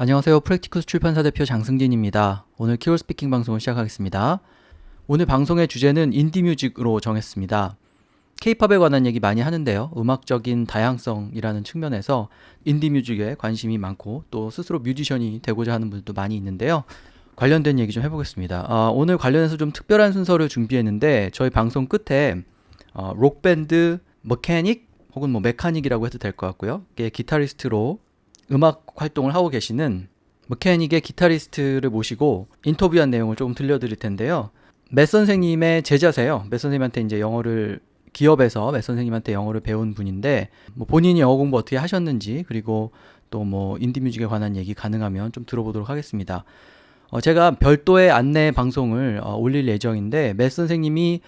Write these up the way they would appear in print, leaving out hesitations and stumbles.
안녕하세요. 프랙티쿠스 출판사 대표 장승진입니다. 오늘 키월 스피킹 방송을 시작하겠습니다. 오늘 방송의 주제는 인디뮤직으로 정했습니다. K-팝에 관한 얘기 많이 하는데요. 음악적인 다양성이라는 측면에서 인디뮤직에 관심이 많고 또 스스로 뮤지션이 되고자 하는 분들도 많이 있는데요. 관련된 얘기 좀 해보겠습니다. 오늘 관련해서 좀 특별한 순서를 준비했는데 저희 방송 끝에 록밴드 머캐닉 혹은 뭐 메카닉이라고 해도 될 것 같고요. 이게 기타리스트로 음악 활동을 하고 계시는 머캐닉의 기타리스트를 모시고 인터뷰한 내용을 조금 들려드릴 텐데요. 맷 선생님의 제자세요. 맷 선생님한테 이제 영어를 기업에서 맷 선생님한테 영어를 배운 분인데 뭐 본인이 영어 공부 어떻게 하셨는지 그리고 또 뭐 인디뮤직에 관한 얘기 가능하면 좀 들어보도록 하겠습니다. 제가 별도의 안내 방송을 올릴 예정인데 맷 선생님이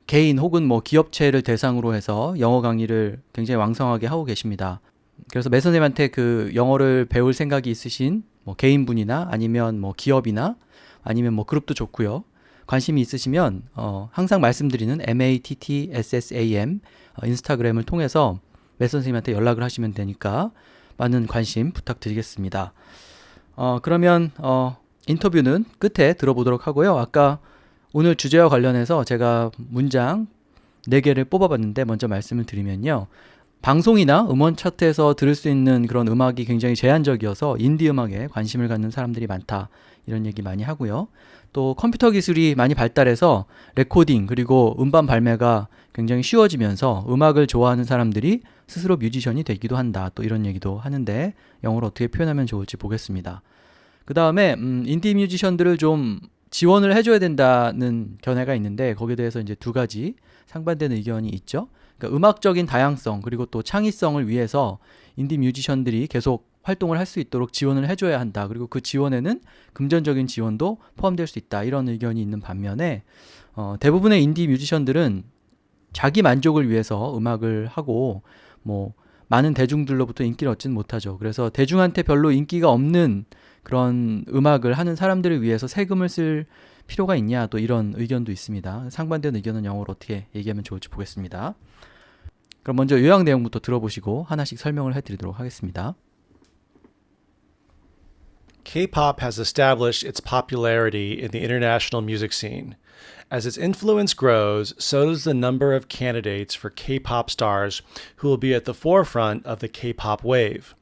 개인 혹은 뭐 기업체를 대상으로 해서 영어 강의를 굉장히 왕성하게 하고 계십니다. 그래서 맷 선생님한테 그 영어를 배울 생각이 있으신 뭐 개인분이나 아니면 뭐 기업이나 아니면 뭐 그룹도 좋고요. 관심이 있으시면 항상 말씀드리는 MATTSSAM 인스타그램을 통해서 맷 선생님한테 연락을 하시면 되니까 많은 관심 부탁드리겠습니다. 그러면 인터뷰는 끝에 들어보도록 하고요. 아까 오늘 주제와 관련해서 제가 문장 4개를 뽑아봤는데 먼저 말씀을 드리면요. 방송이나 음원 차트에서 들을 수 있는 그런 음악이 굉장히 제한적이어서 인디 음악에 관심을 갖는 사람들이 많다. 이런 얘기 많이 하고요. 또 컴퓨터 기술이 많이 발달해서 레코딩 그리고 음반 발매가 굉장히 쉬워지면서 음악을 좋아하는 사람들이 스스로 뮤지션이 되기도 한다. 또 이런 얘기도 하는데 영어로 어떻게 표현하면 좋을지 보겠습니다. 그 다음에 인디 뮤지션들을 좀 지원을 해줘야 된다는 견해가 있는데 거기에 대해서 이제 2가지 상반되는 의견이 있죠. 그러니까 음악적인 다양성 그리고 또 창의성을 위해서 인디 뮤지션들이 계속 활동을 할 수 있도록 지원을 해줘야 한다. 그리고 그 지원에는 금전적인 지원도 포함될 수 있다. 이런 의견이 있는 반면에 대부분의 인디 뮤지션들은 자기 만족을 위해서 음악을 하고 뭐 많은 대중들로부터 인기를 얻지는 못하죠. 그래서 대중한테 별로 인기가 없는 그런 음악을 하는 사람들을 위해서 세금을 쓸 필요가 있냐 또 이런 의견도 있습니다. 상반된 의견은 영어로 어떻게 얘기하면 좋을지 보겠습니다. 그럼 먼저 요약 내용부터 들어보시고 하나씩 설명을 해드리도록 하겠습니다. K-pop has established its popularity in the international music scene. As its influence grows, so does the number of candidates for K-pop stars who will be at the forefront of the K-pop wave.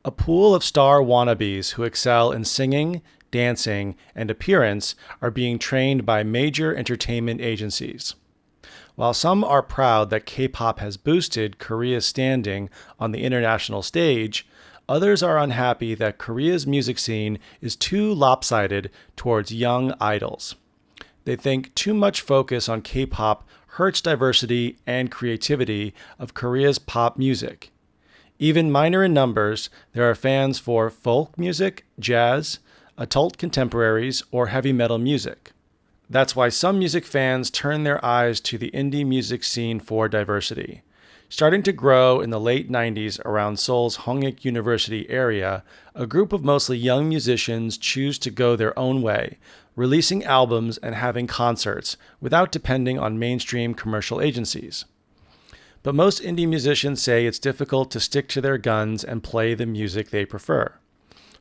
A pool of star wannabes who excel in singing, dancing, and appearance are being trained by major entertainment agencies. While some are proud that K-pop has boosted Korea's standing on the international stage, others are unhappy that Korea's music scene is too lopsided towards young idols. They think too much focus on K-pop hurts diversity and creativity of Korea's pop music. Even minor in numbers, there are fans for folk music, jazz, adult contemporaries, or heavy metal music. That's why some music fans turn their eyes to the indie music scene for diversity. Starting to grow in the late 90s around Seoul's Hongik University area, a group of mostly young musicians choose to go their own way, releasing albums and having concerts without depending on mainstream commercial agencies. But most indie musicians say it's difficult to stick to their guns and play the music they prefer.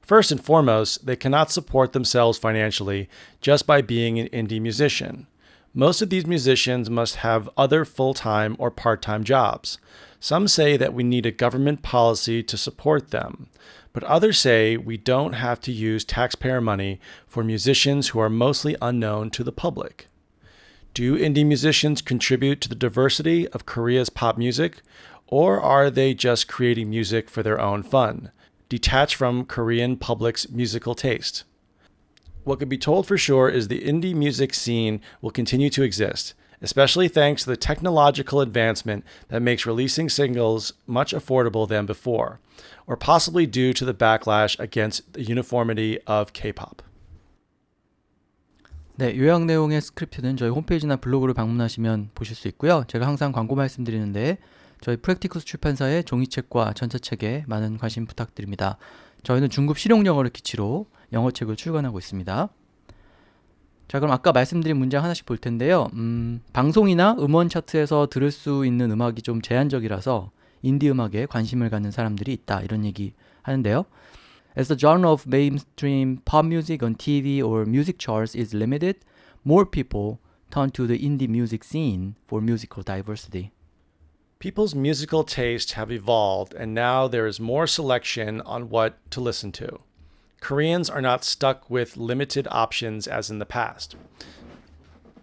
First and foremost, they cannot support themselves financially just by being an indie musician. Most of these musicians must have other full-time or part-time jobs. Some say that we need a government policy to support them, but others say we don't have to use taxpayer money for musicians who are mostly unknown to the public. Do indie musicians contribute to the diversity of Korea's pop music, or are they just creating music for their own fun, detached from Korean public's musical taste? What can be told for sure is the indie music scene will continue to exist, especially thanks to the technological advancement that makes releasing singles much affordable than before, or possibly due to the backlash against the uniformity of K-pop. 네, 요약 내용의 스크립트는 저희 홈페이지나 블로그를 방문하시면 보실 수 있고요. 제가 항상 광고 말씀드리는데 저희 프랙티쿠스 출판사의 종이책과 전자책에 많은 관심 부탁드립니다. 저희는 중급 실용영어를 기치로 영어책을 출간하고 있습니다. 자, 그럼 아까 말씀드린 문장 하나씩 볼 텐데요. 방송이나 음원 차트에서 들을 수 있는 음악이 좀 제한적이라서 인디 음악에 관심을 갖는 사람들이 있다. 이런 얘기 하는데요. As the genre of mainstream pop music on TV or music charts is limited, more people turn to the indie music scene for musical diversity. People's musical tastes have evolved, and now there is more selection on what to listen to. Koreans are not stuck with limited options as in the past.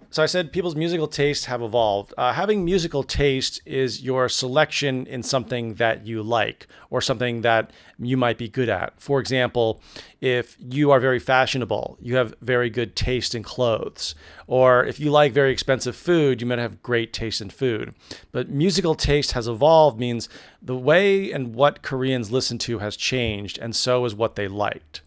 So I said people's musical tastes have evolved. Having musical taste is your selection in something that you like or something that you might be good at. For example, if you are very fashionable, you have very good taste in clothes. Or if you like very expensive food, you might have great taste in food. But musical taste has evolved means the way and what Koreans listen to has changed, and so is what they liked.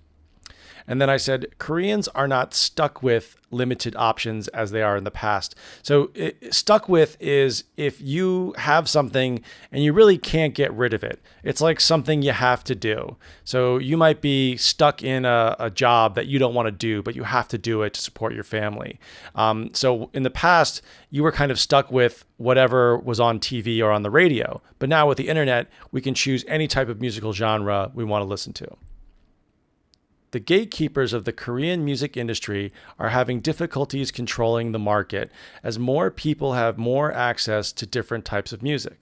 And then I said, Koreans are not stuck with limited options as they are in the past. So stuck with is if you have something and you really can't get rid of it. It's like something you have to do. So you might be stuck in a job that you don't want to do, but you have to do it to support your family. So in the past, you were kind of stuck with whatever was on TV or on the radio. But now with the internet, we can choose any type of musical genre we want to listen to. The gatekeepers of the Korean music industry are having difficulties controlling the market as more people have more access to different types of music.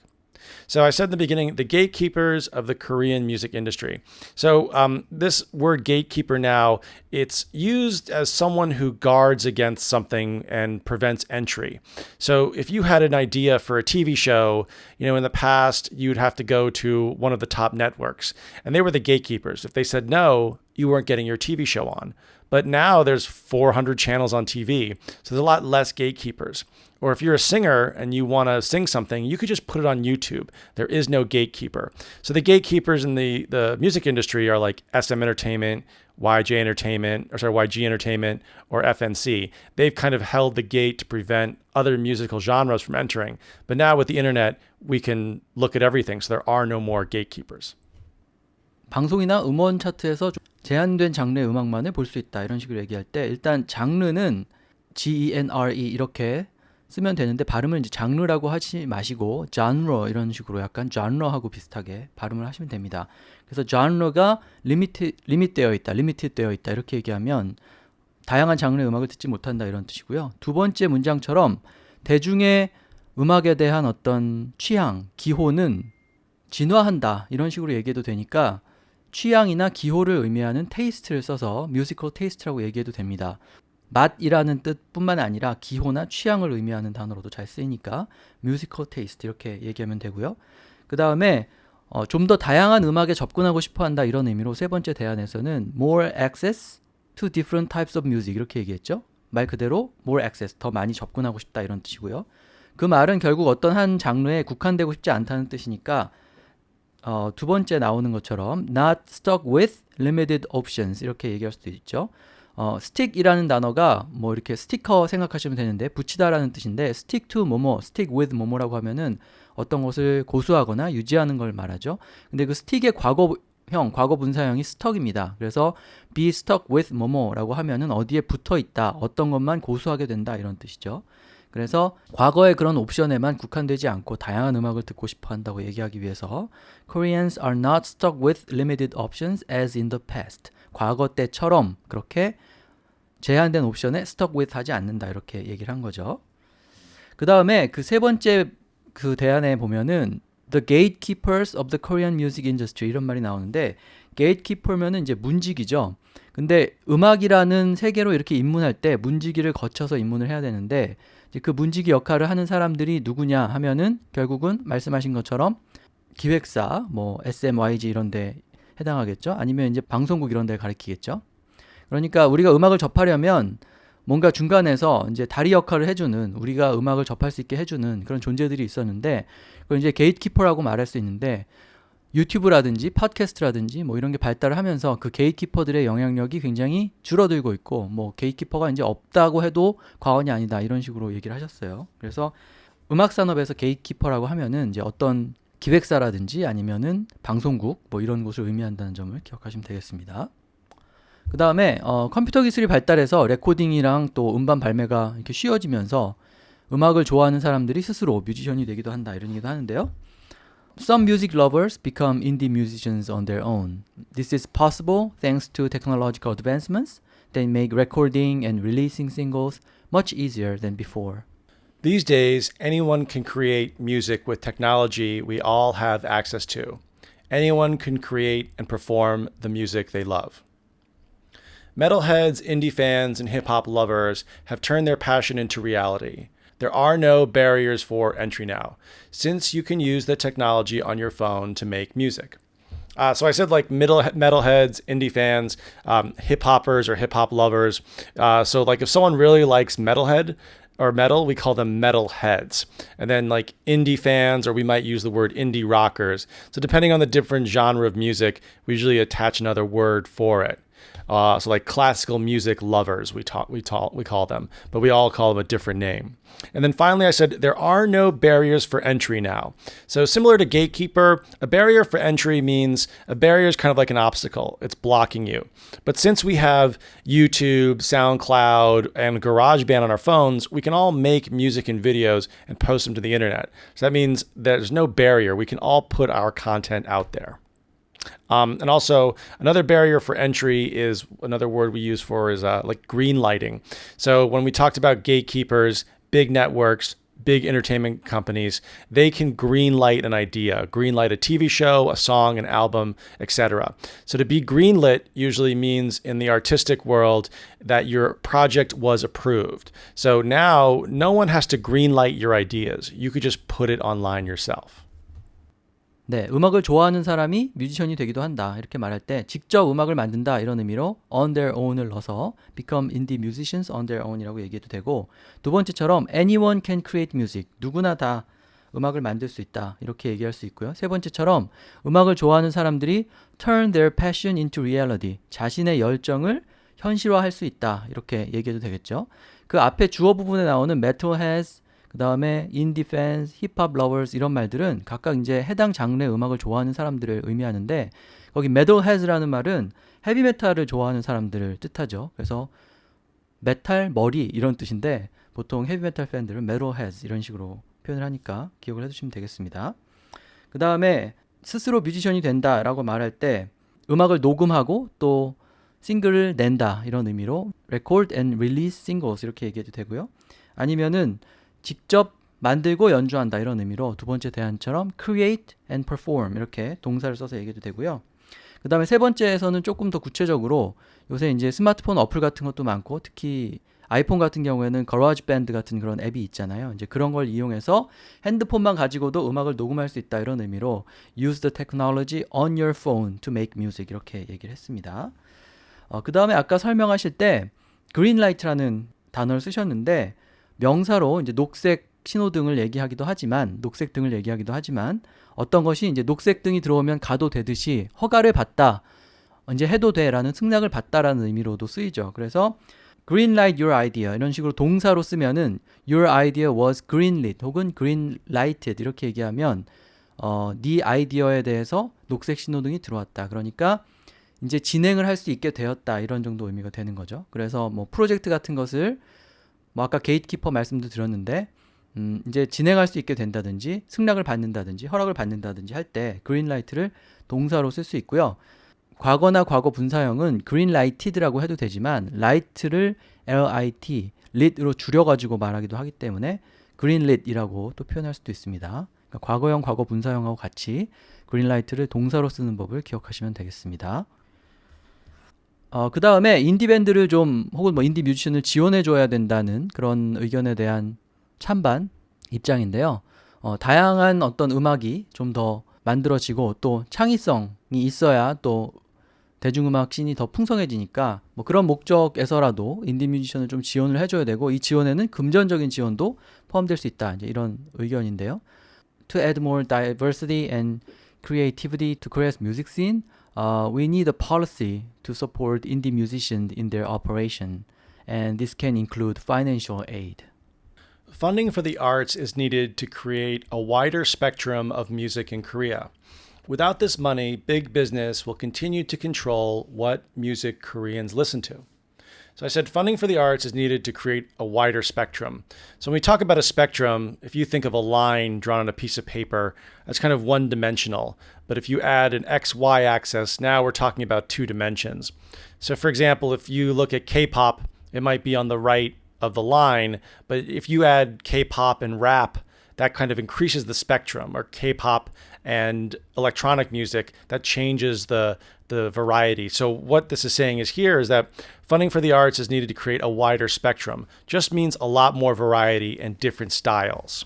So I said in the beginning, the gatekeepers of the Korean music industry. So this word gatekeeper now, it's used as someone who guards against something and prevents entry. So if you had an idea for a TV show, in the past, you'd have to go to one of the top networks, and they were the gatekeepers. If they said no, you weren't getting your TV show on. But now there's 400 channels on TV, so there's a lot less gatekeepers. Or if you're a singer and you want to sing something, you could just put it on YouTube. There is no gatekeeper. So the gatekeepers in the music industry are like SM Entertainment, YG Entertainment, or FNC. They've kind of held the gate to prevent other musical genres from entering. But now with the internet, we can look at everything, so there are no more gatekeepers. 방송이나 음원 차트에서 제한된 장르의 음악만을 볼 수 있다 이런 식으로 얘기할 때 일단 장르는 genre 이렇게 쓰면 되는데 발음을 이제 장르라고 하지 마시고 genre 이런 식으로 약간 genre하고 비슷하게 발음을 하시면 됩니다. 그래서 genre가 limit되어 있다 이렇게 얘기하면 다양한 장르의 음악을 듣지 못한다 이런 뜻이고요. 두 번째 문장처럼 대중의 음악에 대한 어떤 취향, 기호는 진화한다 이런 식으로 얘기해도 되니까 취향이나 기호를 의미하는 테이스트를 써서 뮤지컬 테이스트라고 얘기해도 됩니다. 맛이라는 뜻뿐만 아니라 기호나 취향을 의미하는 단어로도 잘 쓰이니까 뮤지컬 테이스트 이렇게 얘기하면 되고요. 그 다음에 좀 더 다양한 음악에 접근하고 싶어한다 이런 의미로 세 번째 대안에서는 more access to different types of music 이렇게 얘기했죠. 말 그대로 more access, 더 많이 접근하고 싶다 이런 뜻이고요. 그 말은 결국 어떤 한 장르에 국한되고 싶지 않다는 뜻이니까 두 번째 나오는 것처럼 not stuck with limited options 이렇게 얘기할 수도 있죠. stick이라는 단어가 뭐 이렇게 스티커 생각하시면 되는데 붙이다라는 뜻인데 stick to 뭐뭐, stick with 뭐뭐라고 하면은 어떤 것을 고수하거나 유지하는 걸 말하죠. 근데 그 stick의 과거 분사형이 stuck입니다. 그래서 be stuck with 뭐뭐라고 하면은 어디에 붙어 있다, 어떤 것만 고수하게 된다 이런 뜻이죠. 그래서 과거의 그런 옵션에만 국한되지 않고 다양한 음악을 듣고 싶어 한다고 얘기하기 위해서 Koreans are not stuck with limited options as in the past. 과거 때처럼 그렇게 제한된 옵션에 stuck with 하지 않는다 이렇게 얘기를 한 거죠. 그 다음에 그 세 번째 그 대안에 보면은 The gatekeepers of the Korean music industry 이런 말이 나오는데 gatekeeper면은 이제 문지기죠. 근데 음악이라는 세계로 이렇게 입문할 때 문지기를 거쳐서 입문을 해야 되는데 그 문지기 역할을 하는 사람들이 누구냐 하면은 결국은 말씀하신 것처럼 기획사, 뭐 SM, YG 이런 데 해당하겠죠. 아니면 이제 방송국 이런 데 가리키겠죠. 그러니까 우리가 음악을 접하려면 뭔가 중간에서 이제 다리 역할을 해주는, 우리가 음악을 접할 수 있게 해주는 그런 존재들이 있었는데 그걸 이제 게이트키퍼라고 말할 수 있는데 유튜브라든지 팟캐스트라든지 뭐 이런 게 발달을 하면서 그 게이트키퍼들의 영향력이 굉장히 줄어들고 있고 뭐 게이트키퍼가 이제 없다고 해도 과언이 아니다 이런 식으로 얘기를 하셨어요. 그래서 음악 산업에서 게이트키퍼라고 하면은 이제 어떤 기획사라든지 아니면은 방송국 뭐 이런 곳을 의미한다는 점을 기억하시면 되겠습니다. 그 다음에 컴퓨터 기술이 발달해서 레코딩이랑 또 음반 발매가 이렇게 쉬워지면서 음악을 좋아하는 사람들이 스스로 뮤지션이 되기도 한다 이런 얘기도 하는데요. Some music lovers become indie musicians on their own. This is possible thanks to technological advancements that make recording and releasing singles much easier than before. These days, anyone can create music with technology we all have access to. Anyone can create and perform the music they love. Metalheads, indie fans, and hip hop lovers have turned their passion into reality. There are no barriers for entry now, since you can use the technology on your phone to make music. So I said like metalheads, indie fans, hip hoppers or hip hop lovers. So like if someone really likes metalhead or metal, we call them metalheads. And then like indie fans, or we might use the word indie rockers. So depending on the different genre of music, we usually attach another word for it. So like classical music lovers, we call them, but we all call them a different name. And then finally, I said there are no barriers for entry now. So similar to gatekeeper, a barrier for entry means a barrier is kind of like an obstacle. It's blocking you. But since we have YouTube, SoundCloud, and GarageBand on our phones, we can all make music and videos and post them to the internet. So that means there's no barrier. We can all put our content out there. And also another barrier for entry is another word we use for is like green lighting. So when we talked about gatekeepers, big networks, big entertainment companies, they can green light an idea, green light a TV show, a song, an album, etc. So to be greenlit usually means in the artistic world that your project was approved. So now no one has to green light your ideas. You could just put it online yourself. 네, 음악을 좋아하는 사람이 뮤지션이 되기도 한다. 이렇게 말할 때 직접 음악을 만든다 이런 의미로 on their own을 넣어서 become indie musicians on their own이라고 얘기해도 되고, 두 번째처럼 anyone can create music. 누구나 다 음악을 만들 수 있다. 이렇게 얘기할 수 있고요. 세 번째처럼 음악을 좋아하는 사람들이 turn their passion into reality. 자신의 열정을 현실화할 수 있다. 이렇게 얘기해도 되겠죠. 그 앞에 주어 부분에 나오는 metalheads, 그 다음에 인디 팬스, 힙합 러버스 이런 말들은 각각 이제 해당 장르의 음악을 좋아하는 사람들을 의미하는데, 거기 metalheads라는 말은 헤비메탈을 좋아하는 사람들을 뜻하죠. 그래서 메탈, 머리 이런 뜻인데 보통 헤비메탈 팬들은 metalheads 이런 식으로 표현을 하니까 기억을 해두시면 되겠습니다. 그 다음에 스스로 뮤지션이 된다라고 말할 때 음악을 녹음하고 또 싱글을 낸다 이런 의미로 record and release singles 이렇게 얘기해도 되고요. 아니면은 직접 만들고 연주한다 이런 의미로 두 번째 대안처럼 create and perform 이렇게 동사를 써서 얘기해도 되고요. 그 다음에 세 번째에서는 조금 더 구체적으로 요새 이제 스마트폰 어플 같은 것도 많고 특히 아이폰 같은 경우에는 GarageBand 같은 그런 앱이 있잖아요. 이제 그런 걸 이용해서 핸드폰만 가지고도 음악을 녹음할 수 있다 이런 의미로 use the technology on your phone to make music 이렇게 얘기를 했습니다. 그 다음에 아까 설명하실 때 greenlight라는 단어를 쓰셨는데 명사로 이제 녹색 신호등을 얘기하기도 하지만 녹색 등을 얘기하기도 하지만 어떤 것이 이제 녹색 등이 들어오면 가도 되듯이 허가를 받다, 이제 해도 돼라는 승낙을 받다라는 의미로도 쓰이죠. 그래서 greenlight your idea 이런 식으로 동사로 쓰면은 your idea was greenlit 혹은 greenlighted 이렇게 얘기하면 네 아이디어에 대해서 녹색 신호등이 들어왔다. 그러니까 이제 진행을 할 수 있게 되었다 이런 정도 의미가 되는 거죠. 그래서 뭐 프로젝트 같은 것을 뭐 아까 게이트키퍼 말씀도 드렸는데 이제 진행할 수 있게 된다든지 승낙을 받는다든지 허락을 받는다든지 할 때 greenlight를 동사로 쓸 수 있고요. 과거나 과거 분사형은 greenlighted라고 해도 되지만 light를 lit, lit으로 줄여가지고 말하기도 하기 때문에 greenlit이라고 또 표현할 수도 있습니다. 그러니까 과거형, 과거 분사형하고 같이 greenlight를 동사로 쓰는 법을 기억하시면 되겠습니다. 그 다음에 인디밴드를 좀 혹은 뭐 인디 뮤지션을 지원해줘야 된다는 그런 의견에 대한 찬반 입장인데요. 다양한 어떤 음악이 좀 더 만들어지고 또 창의성이 있어야 또 대중음악 씬이 더 풍성해지니까 뭐 그런 목적에서라도 인디 뮤지션을 좀 지원을 해줘야 되고 이 지원에는 금전적인 지원도 포함될 수 있다. 이제 이런 의견인데요. To add more diversity and creativity to Korea's music scene, we need a policy to support indie musicians in their operation, and this can include financial aid. Funding for the arts is needed to create a wider spectrum of music in Korea. Without this money, big business will continue to control what music Koreans listen to. So I said funding for the arts is needed to create a wider spectrum. So when we talk about a spectrum, if you think of a line drawn on a piece of paper, that's kind of one dimensional. But if you add an XY axis, now we're talking about 2 dimensions. So for example, if you look at K-pop, it might be on the right of the line, but if you add K-pop and rap, that kind of increases the spectrum, or K-pop and electronic music, that changes the variety. So what this is saying is here is that funding for the arts is needed to create a wider spectrum. Just means a lot more variety and different styles.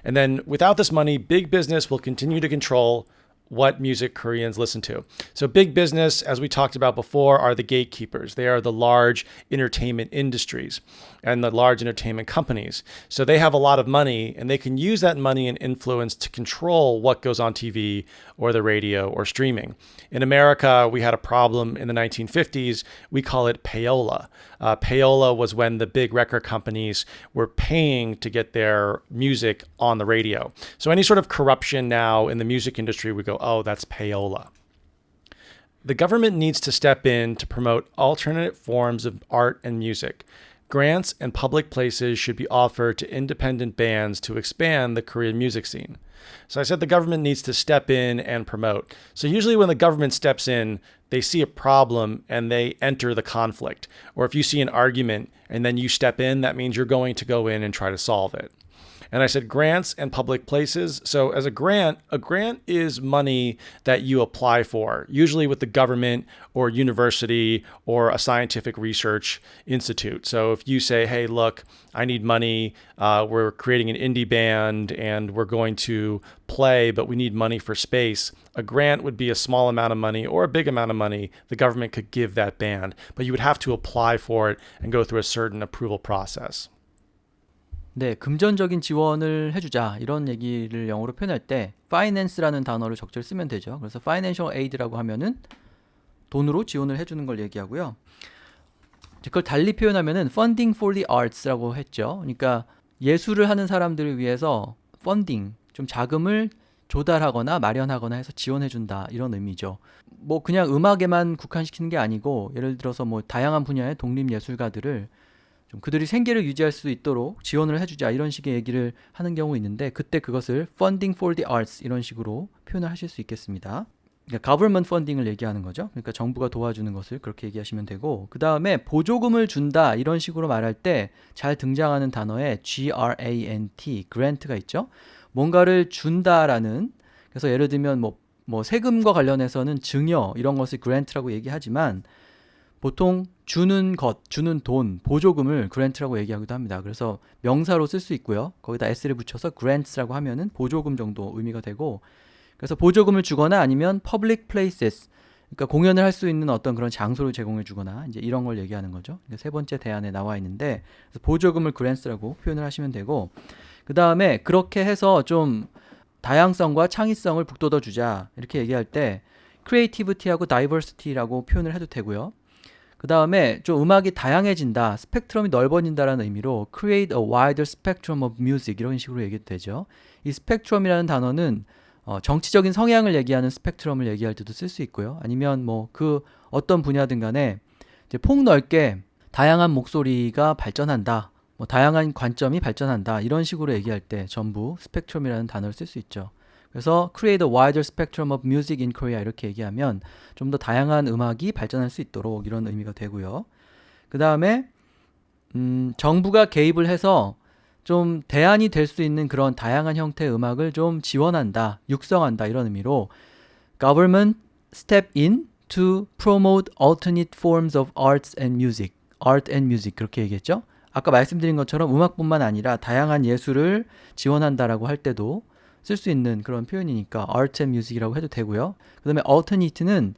And then without this money, big business will continue to control what music Koreans listen to. So big business, as we talked about before, are the gatekeepers. They are the large entertainment industries and the large entertainment companies. So they have a lot of money and they can use that money and influence to control what goes on TV or the radio or streaming. In America, we had a problem in the 1950s. We call it payola. Payola was when the big record companies were paying to get their music on the radio. So any sort of corruption now in the music industry, we go, oh, that's payola. The government needs to step in to promote alternate forms of art and music. Grants and public places should be offered to independent bands to expand the Korean music scene. So I said the government needs to step in and promote. So usually when the government steps in, they see a problem and they enter the conflict. Or if you see an argument and then you step in, that means you're going to go in and try to solve it. And I said grants and public places. So as a grant is money that you apply for, usually with the government or university or a scientific research institute. So if you say, hey, look, I need money, we're creating an indie band and we're going to play, but we need money for space. A grant would be a small amount of money or a big amount of money the government could give that band, but you would have to apply for it and go through a certain approval process. 네, 금전적인 지원을 해주자 이런 얘기를 영어로 표현할 때 finance라는 단어를 적절히 쓰면 되죠. 그래서 financial aid라고 하면은 돈으로 지원을 해주는 걸 얘기하고요. 그걸 달리 표현하면은 funding for the arts라고 했죠. 그러니까 예술을 하는 사람들을 위해서 funding, 좀 자금을 조달하거나 마련하거나 해서 지원해준다 이런 의미죠. 뭐 그냥 음악에만 국한시키는 게 아니고 예를 들어서 뭐 다양한 분야의 독립예술가들을 좀 그들이 생계를 유지할 수 있도록 지원을 해주자 이런 식의 얘기를 하는 경우 있는데 그때 그것을 funding for the arts 이런 식으로 표현을 하실 수 있겠습니다. 그러니까 government funding을 얘기하는 거죠. 그러니까 정부가 도와주는 것을 그렇게 얘기하시면 되고 그 다음에 보조금을 준다 이런 식으로 말할 때 잘 등장하는 단어에 grant, grant가 있죠. 뭔가를 준다라는 그래서 예를 들면 뭐 세금과 관련해서는 증여 이런 것을 grant라고 얘기하지만 보통 주는 것, 주는 돈, 보조금을 grant라고 얘기하기도 합니다. 그래서 명사로 쓸 수 있고요. 거기다 s를 붙여서 grants라고 하면은 보조금 정도 의미가 되고 그래서 보조금을 주거나 아니면 public places, 그러니까 공연을 할 수 있는 어떤 그런 장소를 제공해 주거나 이제 이런 걸 얘기하는 거죠. 그러니까 세 번째 대안에 나와 있는데 그래서 보조금을 grants라고 표현을 하시면 되고 그 다음에 그렇게 해서 좀 다양성과 창의성을 북돋워 주자 이렇게 얘기할 때 creativity하고 diversity라고 표현을 해도 되고요. 그 다음에 좀 음악이 다양해진다, 스펙트럼이 넓어진다라는 의미로 create a wider spectrum of music 이런 식으로 얘기도 되죠. 이 스펙트럼이라는 단어는 정치적인 성향을 얘기하는 스펙트럼을 얘기할 때도 쓸 수 있고요. 아니면 뭐 그 어떤 분야든 간에 이제 폭넓게 다양한 목소리가 발전한다, 뭐 다양한 관점이 발전한다 이런 식으로 얘기할 때 전부 스펙트럼이라는 단어를 쓸 수 있죠. 그래서 create a wider spectrum of music in Korea 이렇게 얘기하면 좀 더 다양한 음악이 발전할 수 있도록 이런 의미가 되고요. 그 다음에 정부가 개입을 해서 좀 대안이 될 수 있는 그런 다양한 형태의 음악을 좀 지원한다, 육성한다 이런 의미로 government step in to promote alternate forms of art and music 그렇게 얘기했죠. 아까 말씀드린 것처럼 음악뿐만 아니라 다양한 예술을 지원한다라고 할 때도 쓸 수 있는 그런 표현이니까 art and music이라고 해도 되고요. 그 다음에 alternate는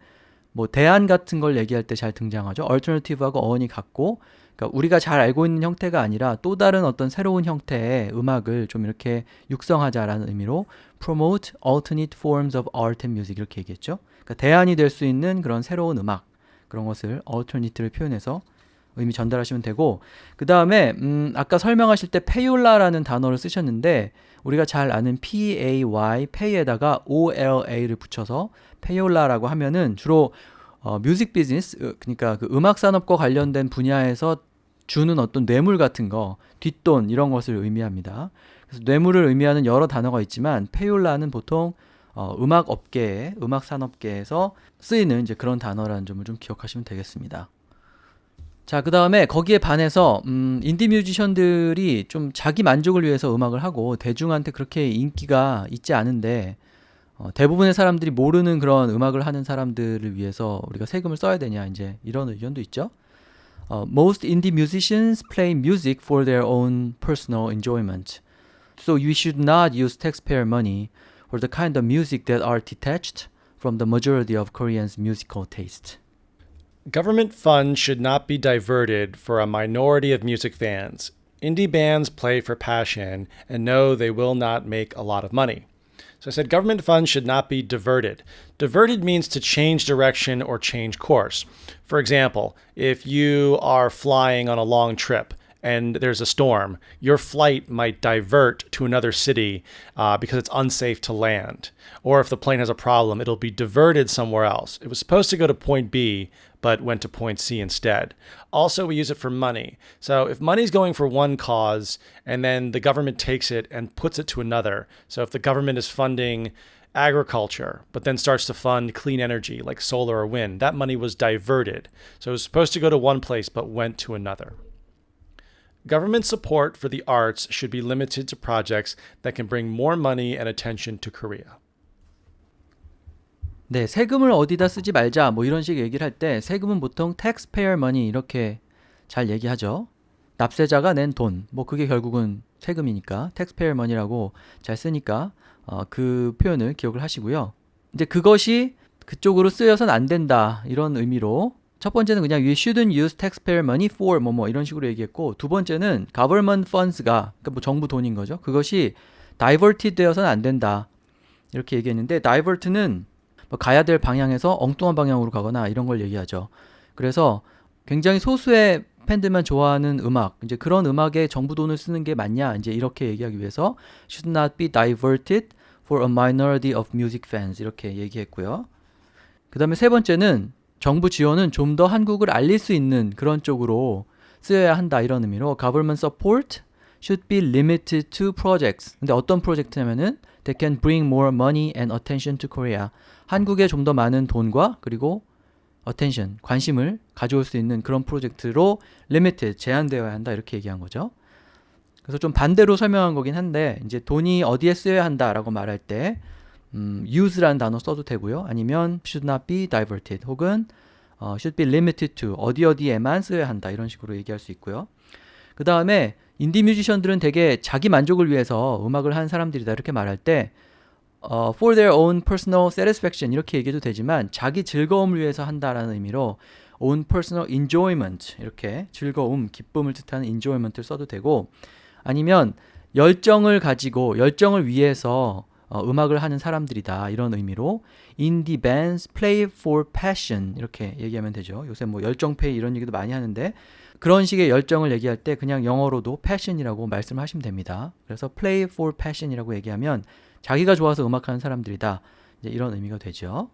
뭐 대안 같은 걸 얘기할 때 잘 등장하죠. alternative하고 어원이 같고 그러니까 우리가 잘 알고 있는 형태가 아니라 또 다른 어떤 새로운 형태의 음악을 좀 이렇게 육성하자라는 의미로 promote alternate forms of art and music 이렇게 얘기했죠. 그러니까 대안이 될 수 있는 그런 새로운 음악 그런 것을 alternate를 표현해서 의미 전달하시면 되고 그 다음에 아까 설명하실 때 payola라는 단어를 쓰셨는데 우리가 잘 아는 pay, pay에다가 ola를 붙여서 payola라고 하면은 주로 뮤직 비즈니스, 그러니까 그 음악 산업과 관련된 분야에서 주는 어떤 뇌물 같은 거, 뒷돈 이런 것을 의미합니다. 그래서 뇌물을 의미하는 여러 단어가 있지만 페율라는 보통 음악 업계에, 음악 산업계에서 쓰이는 이제 그런 단어라는 점을 좀 기억하시면 되겠습니다. 자, 그 다음에 거기에 반해서 인디 뮤지션들이 좀 자기 만족을 위해서 음악을 하고 대중한테 그렇게 인기가 있지 않은데 대부분의 사람들이 모르는 그런 음악을 하는 사람들을 위해서 우리가 세금을 써야 되냐 이제 이런 의견도 있죠. Most indie musicians play music for their own personal enjoyment. So you should not use taxpayer money for the kind of music that are detached from the majority of Koreans' musical taste. Government funds should not be diverted for a minority of music fans. Indie bands play for passion and know they will not make a lot of money. So I said government funds should not be diverted. Diverted means to change direction or change course. For example, if you are flying on a long trip and there's a storm, your flight might divert to another city because it's unsafe to land. Or if the plane has a problem, it'll be diverted somewhere else. It was supposed to go to point B, but went to point C instead. Also, we use it for money. So if money's going for one cause and then the government takes it and puts it to another. So if the government is funding agriculture, but then starts to fund clean energy like solar or wind, that money was diverted. So it was supposed to go to one place, but went to another. Government support for the arts should be limited to projects that can bring more money and attention to Korea. 네, 세금을 어디다 쓰지 말자 뭐 이런 식의 얘기를 할 때 세금은 보통 taxpayer money 이렇게 잘 얘기하죠. 납세자가 낸 돈, 뭐 그게 결국은 세금이니까 taxpayer money라고 잘 쓰니까 그 표현을 기억을 하시고요. 이제 그것이 그쪽으로 쓰여서는 안 된다 이런 의미로 첫 번째는 그냥 we shouldn't use taxpayer money for 뭐 이런 식으로 얘기했고 두 번째는 government funds가 그러니까 뭐 정부 돈인 거죠. 그것이 diverted 되어서는 안 된다 이렇게 얘기했는데 divert는 뭐 가야 될 방향에서 엉뚱한 방향으로 가거나 이런 걸 얘기하죠. 그래서 굉장히 소수의 팬들만 좋아하는 음악, 이제 그런 음악에 정부 돈을 쓰는 게 맞냐, 이제 이렇게 얘기하기 위해서 should not be diverted for a minority of music fans 이렇게 얘기했고요. 그 다음에 세 번째는 정부 지원은 좀 더 한국을 알릴 수 있는 그런 쪽으로 쓰여야 한다 이런 의미로 government support should be limited to projects. 근데 어떤 프로젝트냐면은 that can bring more money and attention to Korea. 한국에 좀 더 많은 돈과 그리고 attention, 관심을 가져올 수 있는 그런 프로젝트로 limited, 제한되어야 한다 이렇게 얘기한 거죠. 그래서 좀 반대로 설명한 거긴 한데 이제 돈이 어디에 쓰여야 한다라고 말할 때 use라는 단어 써도 되고요. 아니면 should not be diverted 혹은 should be limited to 어디에만 쓰여야 한다 이런 식으로 얘기할 수 있고요. 그 다음에 인디 뮤지션들은 되게 자기 만족을 위해서 음악을 하는 사람들이다 이렇게 말할 때 for their own personal satisfaction 이렇게 얘기해도 되지만 자기 즐거움을 위해서 한다라는 의미로 own personal enjoyment 이렇게 즐거움, 기쁨을 뜻하는 enjoyment을 써도 되고 아니면 열정을 가지고 열정을 위해서 음악을 하는 사람들이다 이런 의미로 indie bands play for passion 이렇게 얘기하면 되죠. 요새 뭐 열정페이 이런 얘기도 많이 하는데 그런 식의 열정을 얘기할 때 그냥 영어로도 passion이라고 말씀하시면 됩니다. 그래서 play for passion이라고 얘기하면 자기가 좋아서 음악하는 사람들이다 이제 이런 의미가 되죠.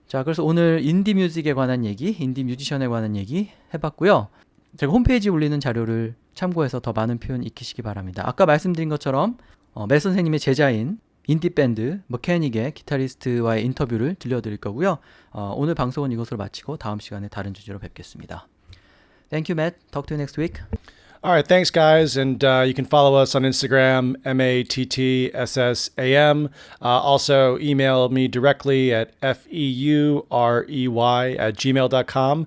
자, 그래서 오늘 인디 뮤직에 관한 얘기, 인디 뮤지션에 관한 얘기 해봤고요. 제가 홈페이지에 올리는 자료를 참고해서 더 많은 표현 익히시기 바랍니다. 아까 말씀드린 것처럼 맷 선생님의 제자인 인디밴드 머케닉의 기타리스트와의 인터뷰를 들려드릴 거고요. 오늘 방송은 이것으로 마치고 다음 시간에 다른 주제로 뵙겠습니다. Thank you, Matt. Talk to you next week. All right, thanks, guys. And you can follow us on Instagram, MATTSSAM. Also, email me directly at feurey@gmail.com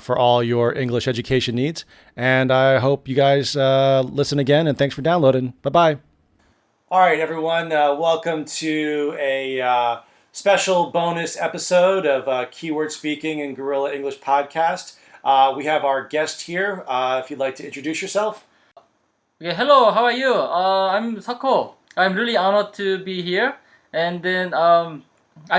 for all your English education needs. And I hope you guys listen again, and thanks for downloading. Bye-bye. All right, everyone. Welcome to a special bonus episode of Keyword Speaking and Guerrilla English Podcast. We have our guest here. If you'd like to introduce yourself. Okay, hello, how are you? I'm Sako. I'm really honored to be here. And then I'm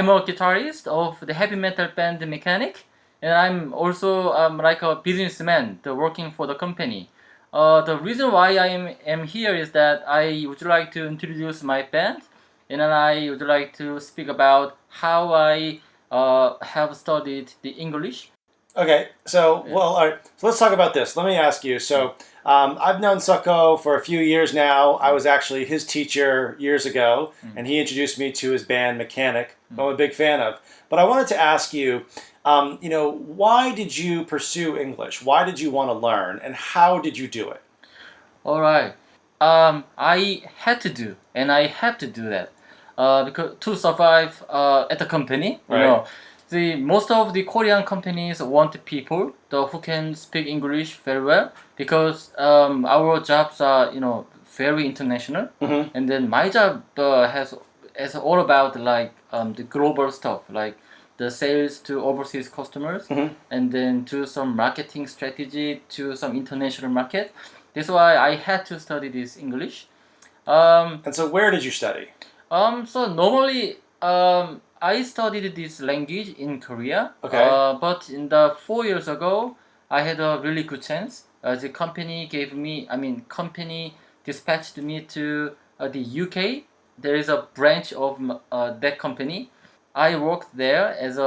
a guitarist of the heavy metal band Mechanic. And I'm also like a businessman working for the company. The reason why I am here is that I would like to introduce my band. And then I would like to speak about how I have studied the English. Okay, so well, all right. So let's talk about this. Let me ask you. So I've known Soko for a few years now. I was actually his teacher years ago, and he introduced me to his band Mechanic, who I'm a big fan of. But I wanted to ask you, why did you pursue English? Why did you want to learn, and how did you do it? All right. I had to do, and I had to do that because to survive at the company, Right. the most of the Korean companies want people who can speak English very well because our jobs are very international, Mhm. and then my job has all about like the global stuff like the sales to overseas customers, Mhm. and then to some marketing strategy to some international market. That's why I had to study this English. And so, where did you study? So normally, I studied this language in Korea. Okay. But in the 4 years ago, I had a really good chance. The company company dispatched me to the UK. There is a branch of that company. I worked there as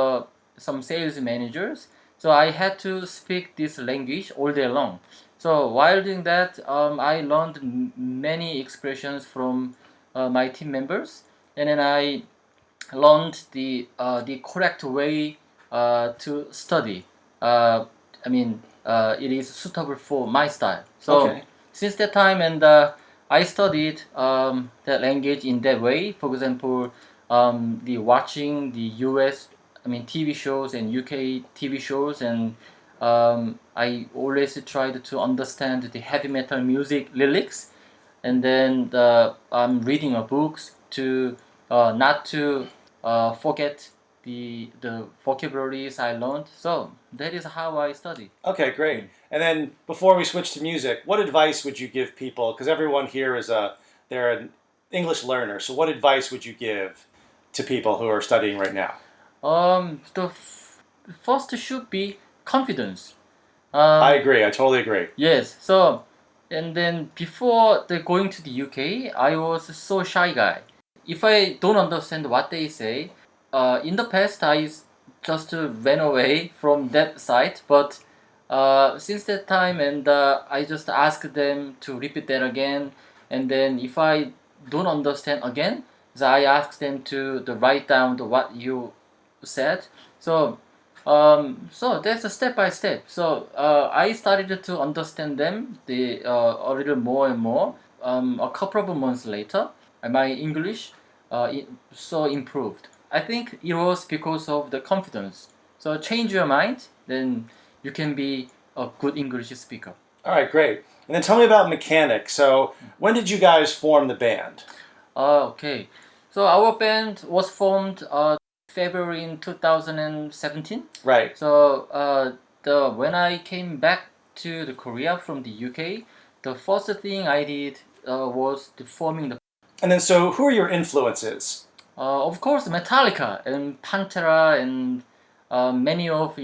some sales managers. So I had to speak this language all day long. So while doing that, I learned many expressions from my team members, and then I learned the correct way to study. It is suitable for my style. So Okay. since that time, and I studied that language in that way. For example, the watching the US, TV shows and UK TV shows, and I always tried to understand the heavy metal music lyrics, and then I'm reading books to not to forget the vocabularies I learned. So that is how I study. Okay, great. And then before we switch to music, what advice would you give people? Because everyone here they're an English learner. So what advice would you give to people who are studying right now? The first should be confidence. I agree. I totally agree. Yes. So, and then before the going to the UK, I was so shy guy. If I don't understand what they say, in the past just ran away from that site. But since that time, and I just asked them to repeat that again. And then if I don't understand again, so I ask them to write down what you said. So that's a step by step. So I started to understand them a little more and more. A couple of months later, my English so improved. I think it was because of the confidence. So change your mind, then you can be a good English speaker. All right, great. And then tell me about Mechanic. So when did you guys form the band? Okay. So our band was formed February in 2017. Right. So when I came back to the Korea from the UK, the first thing I did was the forming the. And then so who are your influences? Of course, Metallica and Pantera and many of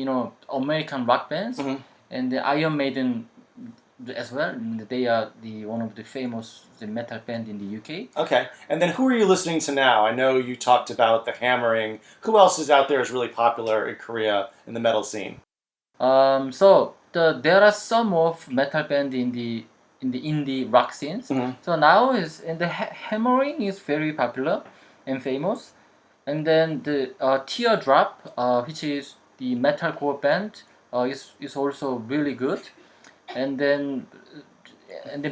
American rock bands, Mhm. and the Iron Maiden as well. And they are one of the famous metal band in the UK. Okay. And then who are you listening to now? I know you talked about the Hammering. Who else is out there is really popular in Korea in the metal scene? So there are some of metal band in the indie rock scenes. Mhm. So now Hammering is very popular and famous, and then the Teardrop, which is the metalcore band, is also really good, and then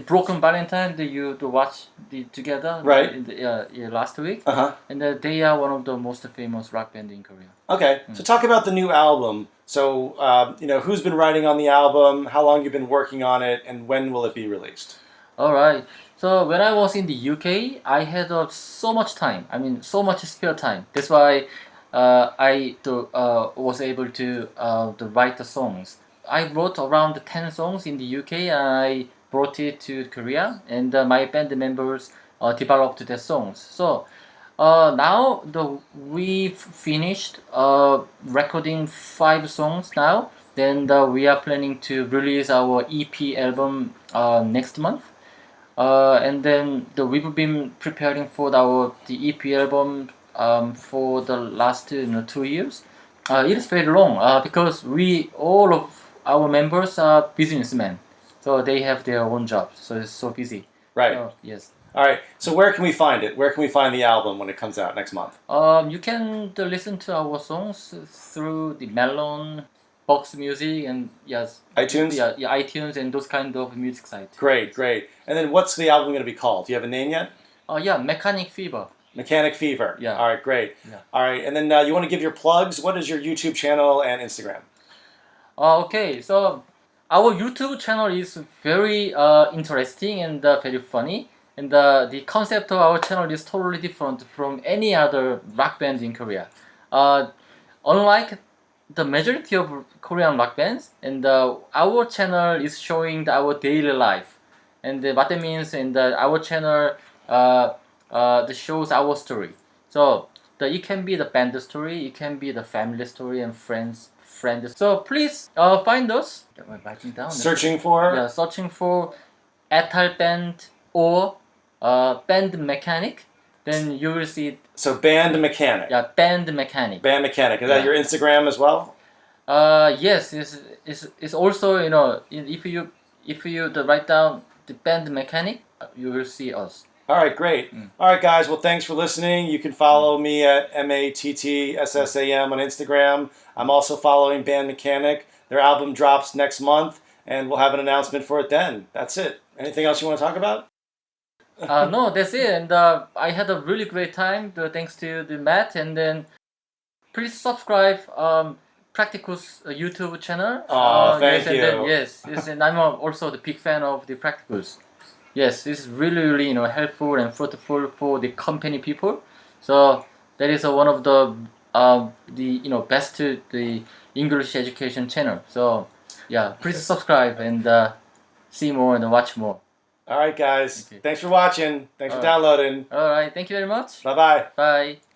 Broken Valentine that you to watch together Right. in the last week, Uh-huh. and they are one of the most famous rock band in Korea. Okay. So talk about the new album. So, who's been writing on the album, how long you've been working on it, and when will it be released? All right. So when I was in the UK, I had so much time. So much spare time. That's why I was able to write the songs. I wrote around 10 songs in the UK, and I brought it to Korea, and my band members developed the songs. So now we've finished recording 5 songs now. Then we are planning to release our EP album next month. And then we've been preparing for the EP album for the last 2 years. It is very long because we all of our members are businessmen, so they have their own jobs. So it's so busy. Right. So, yes. All right. So where can we find it? Where can we find the album when it comes out next month? You can listen to our songs through the Melon, Box Music, and yes, iTunes? yeah, iTunes and those kind of music sites. Great, great. And then what's the album going to be called? Do you have a name yet? Yeah, Mechanic Fever. Mechanic Fever. Yeah. All right, great. Yeah. All right, and then you want to give your plugs? What is your YouTube channel and Instagram? Okay, so our YouTube channel is very interesting and very funny. And the concept of our channel is totally different from any other rock band in Korea. Unlike the majority of Korean rock bands, and our channel is showing our daily life. And what that means, and our channel that shows our story. So it can be the band story, it can be the family story and friends. So please find us. I'm writing down. Searching for? Yeah, searching for Etal Band or Band Mechanic. Then you will see it. So Band Mechanic. Yeah, Band Mechanic. Band Mechanic. Is that Yeah. your Instagram as well? Yes, it's also, you know, if you write down the Band Mechanic, you will see us. All right, great. All right, guys. Well, thanks for listening. You can follow me at MATTSSAM on Instagram. I'm also following Band Mechanic. Their album drops next month, and we'll have an announcement for it then. That's it. Anything else you want to talk about? No, that's it. And I had a really great time thanks to the Matt. And then please subscribe Practicus YouTube channel. Oh, thank yes, you. And then, yes, and I'm also the big fan of the Practicus. Yes, this is really helpful and fruitful for the company people. So that is one of the best to the English education channel. So yeah, please subscribe and see more and watch more. All right, guys. Okay. Thanks for watching. Thanks for All right. downloading. All right, thank you very much. Bye-bye. Bye.